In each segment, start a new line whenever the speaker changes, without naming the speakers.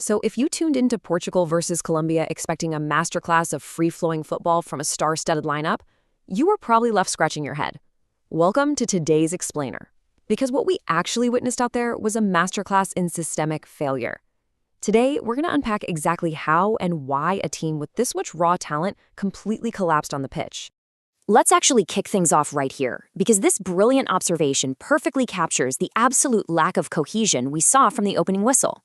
So, if you tuned into Portugal versus Colombia expecting a masterclass of free-flowing football from a star-studded lineup, you were probably left scratching your head. Welcome to today's explainer. Because what we actually witnessed out there was a masterclass in systemic failure. Today, we're going to unpack exactly how and why a team with this much raw talent completely collapsed on the pitch.
Let's actually kick things off right here, because this brilliant observation perfectly captures the absolute lack of cohesion we saw from the opening whistle.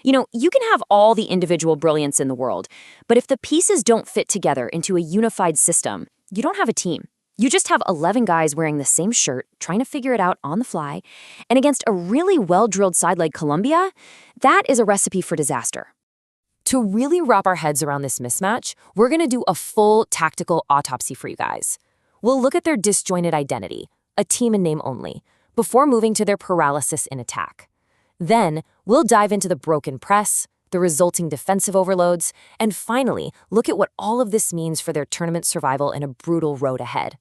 You can have all the individual brilliance in the world, but if the pieces don't fit together into a unified system, you don't have a team. You just have 11 guys wearing the same shirt, trying to figure it out on the fly, and against a really well-drilled side like Colombia, that is a recipe for disaster. To really wrap our heads around this mismatch, we're going to do a full tactical autopsy for you guys. We'll look at their disjointed identity, a team in name only, before moving to their paralysis in attack. Then, we'll dive into the broken press, the resulting defensive overloads, and finally, look at what all of this means for their tournament survival in a brutal road ahead.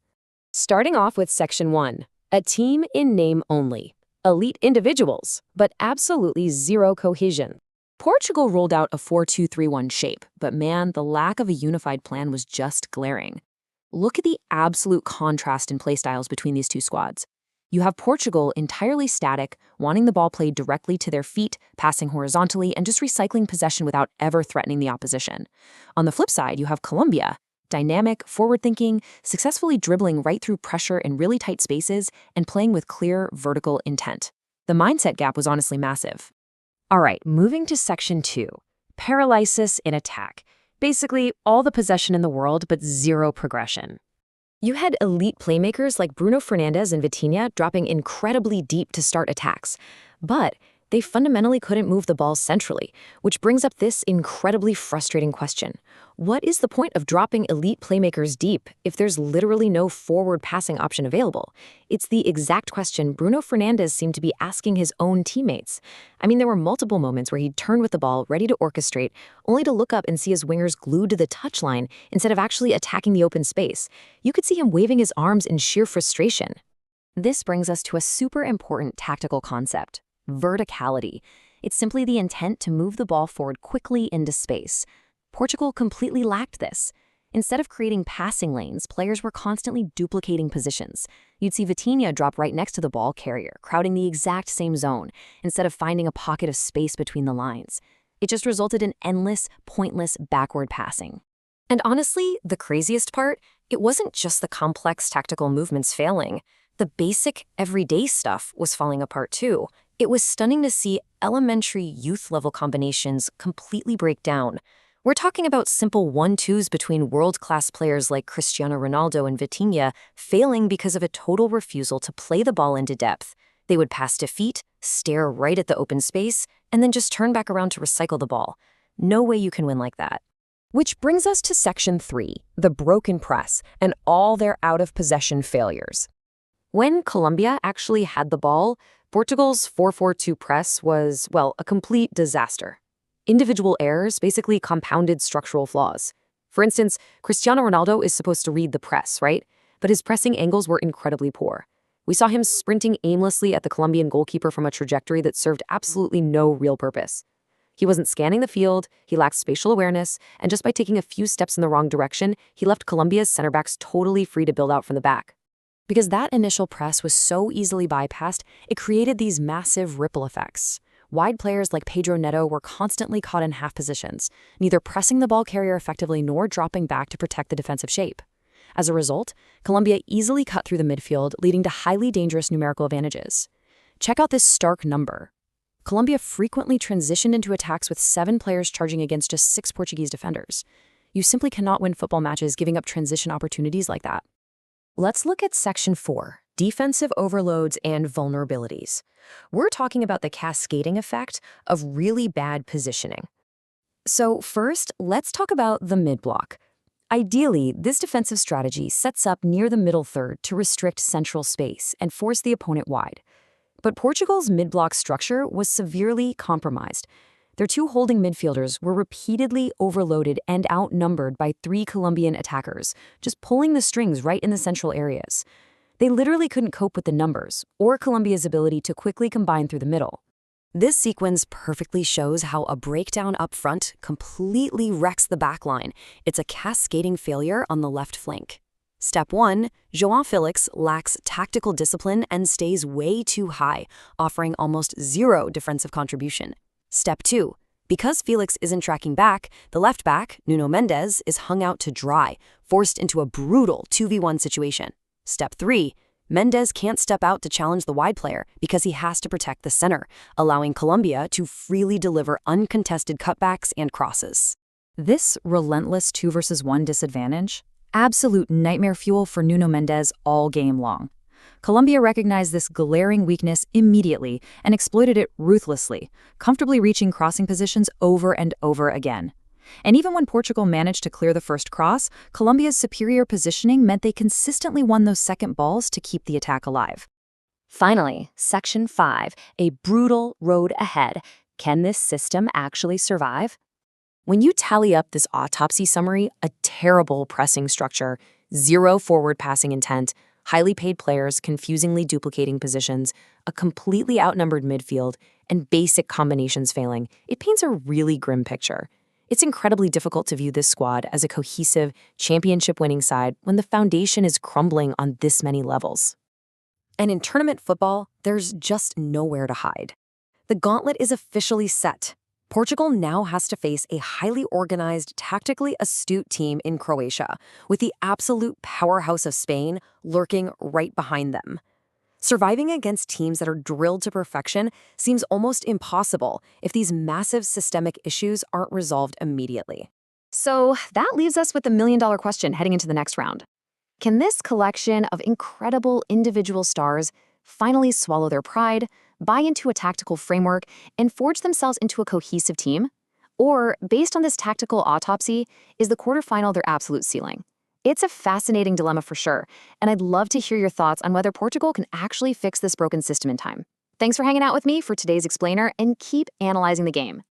Starting off with Section 1, a team in name only. Elite individuals, but absolutely zero cohesion. Portugal rolled out a 4-2-3-1 shape, but man, the lack of a unified plan was just glaring. Look at the absolute contrast in playstyles between these two squads. You have Portugal entirely static, wanting the ball played directly to their feet, passing horizontally, and just recycling possession without ever threatening the opposition. On the flip side, you have Colombia, dynamic, forward-thinking, successfully dribbling right through pressure in really tight spaces and playing with clear, vertical intent. The mindset gap was honestly massive. All right, moving to Section 2, paralysis in attack. Basically, all the possession in the world, but zero progression. You had elite playmakers like Bruno Fernandes and Vitinha dropping incredibly deep to start attacks, but they fundamentally couldn't move the ball centrally, which brings up this incredibly frustrating question. What is the point of dropping elite playmakers deep if there's literally no forward passing option available? It's the exact question Bruno Fernandes seemed to be asking his own teammates. I mean, there were multiple moments where he'd turn with the ball, ready to orchestrate, only to look up and see his wingers glued to the touchline instead of actually attacking the open space. You could see him waving his arms in sheer frustration. This brings us to a super important tactical concept. Verticality. It's simply the intent to move the ball forward quickly into space. Portugal completely lacked this. Instead of creating passing lanes, players were constantly duplicating positions. You'd see Vitinha drop right next to the ball carrier, crowding the exact same zone, instead of finding a pocket of space between the lines. It just resulted in endless, pointless backward passing. And honestly, the craziest part, it wasn't just the complex tactical movements failing. The basic, everyday stuff was falling apart too. It was stunning to see elementary youth-level combinations completely break down. We're talking about simple 1-2s between world-class players like Cristiano Ronaldo and Vitinha failing because of a total refusal to play the ball into depth. They would pass to feet, stare right at the open space, and then just turn back around to recycle the ball. No way you can win like that. Which brings us to Section 3, the broken press, and all their out-of-possession failures. When Colombia actually had the ball, Portugal's 4-4-2 press was, well, a complete disaster. Individual errors basically compounded structural flaws. For instance, Cristiano Ronaldo is supposed to read the press, right? But his pressing angles were incredibly poor. We saw him sprinting aimlessly at the Colombian goalkeeper from a trajectory that served absolutely no real purpose. He wasn't scanning the field, he lacked spatial awareness, and just by taking a few steps in the wrong direction, he left Colombia's center backs totally free to build out from the back. Because that initial press was so easily bypassed, it created these massive ripple effects. Wide players like Pedro Neto were constantly caught in half positions, neither pressing the ball carrier effectively nor dropping back to protect the defensive shape. As a result, Colombia easily cut through the midfield, leading to highly dangerous numerical advantages. Check out this stark number. Colombia frequently transitioned into attacks with 7 players charging against just 6 Portuguese defenders. You simply cannot win football matches giving up transition opportunities like that. Let's look at Section 4, defensive overloads and vulnerabilities. We're talking about the cascading effect of really bad positioning. So first, let's talk about the mid-block. Ideally, this defensive strategy sets up near the middle third to restrict central space and force the opponent wide. But Portugal's mid-block structure was severely compromised. Their 2 holding midfielders were repeatedly overloaded and outnumbered by 3 Colombian attackers, just pulling the strings right in the central areas. They literally couldn't cope with the numbers or Colombia's ability to quickly combine through the middle.
This sequence perfectly shows how a breakdown up front completely wrecks the backline. It's a cascading failure on the left flank. Step 1. João Felix lacks tactical discipline and stays way too high, offering almost zero defensive contribution. Step 2. Because Felix isn't tracking back, the left back, Nuno Mendes, is hung out to dry, forced into a brutal 2v1 situation. Step 3. Mendes can't step out to challenge the wide player because he has to protect the center, allowing Colombia to freely deliver uncontested cutbacks and crosses.
This relentless 2 versus 1 disadvantage? Absolute nightmare fuel for Nuno Mendes all game long. Colombia recognized this glaring weakness immediately and exploited it ruthlessly, comfortably reaching crossing positions over and over again. And even when Portugal managed to clear the first cross, Colombia's superior positioning meant they consistently won those second balls to keep the attack alive.
Finally, Section 5, a brutal road ahead. Can this system actually survive?
When you tally up this autopsy summary, a terrible pressing structure, zero forward passing intent, highly paid players confusingly duplicating positions, a completely outnumbered midfield, and basic combinations failing, it paints a really grim picture. It's incredibly difficult to view this squad as a cohesive, championship-winning side when the foundation is crumbling on this many levels.
And in tournament football, there's just nowhere to hide. The gauntlet is officially set. Portugal now has to face a highly organized, tactically astute team in Croatia, with the absolute powerhouse of Spain lurking right behind them. Surviving against teams that are drilled to perfection seems almost impossible if these massive systemic issues aren't resolved immediately.
So that leaves us with the million-dollar question heading into the next round. Can this collection of incredible individual stars finally swallow their pride, buy into a tactical framework, and forge themselves into a cohesive team? Or, based on this tactical autopsy, is the quarterfinal their absolute ceiling? It's a fascinating dilemma for sure, and I'd love to hear your thoughts on whether Portugal can actually fix this broken system in time. Thanks for hanging out with me for today's explainer, and keep analyzing the game.